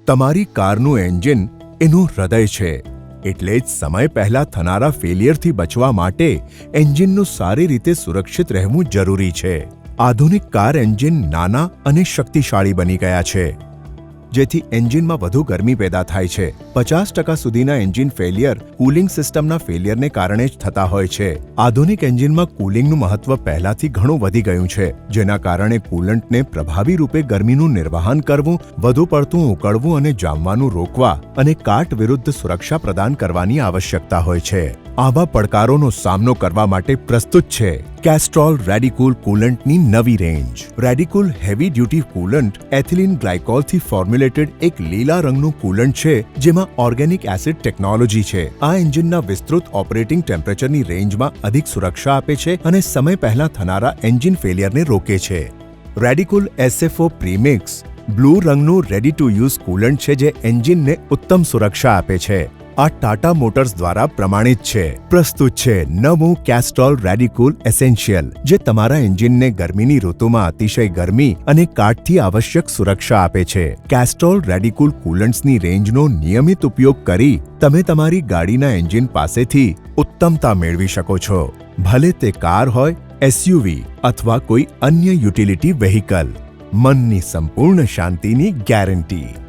તમારી કારનું એન્જિન એનું હૃદય છે, એટલે જ સમય પહેલા થનારા ફેલિયરથી બચવા માટે એન્જિનનું સારી રીતે સુરક્ષિત રહેવું જરૂરી છે. આધુનિક કાર એન્જિન નાના અને શક્તિશાળી બની ગયા છે, જેથી એન્જિનમાં વધુ ગરમી પેદા થાય છે. 50% સુધીના એન્જિન ફેલિયર કુલિંગ સિસ્ટમના ફેલિયરને કારણે જ થતા હોય છે. આધુનિક એન્જિનમાં કુલિંગનું મહત્વ પહેલાથી ઘણું વધી ગયું છે, જેના કારણે કુલન્ટને પ્રભાવી રૂપે ગરમીનું નિર્વહન કરવું, વધુ પડતું ઉકળવું અને જામવાનું રોકવા અને કાટ વિરુદ્ધ સુરક્ષા પ્રદાન કરવાની આવશ્યકતા હોય છે. આવા પડકારોનો સામનો કરવા માટે પ્રસ્તુત છે કેસ્ટ્રોલ રેડિકૂલ કુલન્ટની નવી range. રેડિકૂલ heavy duty coolant એથિલિન ગ્લાયકોલથી formulated એક લીલા રંગનું કુલન્ટ છે, જેમાં ઓર્ગેનિક એસિડ ટેકનોલોજી છે. આ એન્જિનના વિસ્તૃત ઓપરેટિંગ ટેમ્પરેચરની રેન્જમાં અધિક સુરક્ષા આપે છે અને સમય પહેલા થનારા એન્જિન ફેલિયરને રોકે છે. રેડિકૂલ SFO પ્રીમિક્સ બ્લુ રંગનું રેડી ટુ યુઝ કુલન્ટ છે, જે એન્જિનને ઉત્તમ સુરક્ષા આપે છે. આ ટાટા મોટર્સ દ્વારા પ્રમાણિત છે. પ્રસ્તુત છે નવું કેસ્ટ્રોલ રેડિકૂલ એસેન્શિયલ, જે તમારા એન્જિનને ગરમીની ઋતુમાં અતિશય ગરમી અને કાટથી આવશ્યક સુરક્ષા આપે છે. કેસ્ટ્રોલ રેડિકૂલ કુલન્ટ્સની રેન્જનો નિયમિત ઉપયોગ કરી તમે તમારી ગાડીના એન્જિન પાસેથી ઉત્તમતા મેળવી શકો છો, ભલે તે કાર હોય, SUV અથવા કોઈ અન્ય યુટિલિટી વેહિકલ. મનની સંપૂર્ણ શાંતિની ગેરંટી.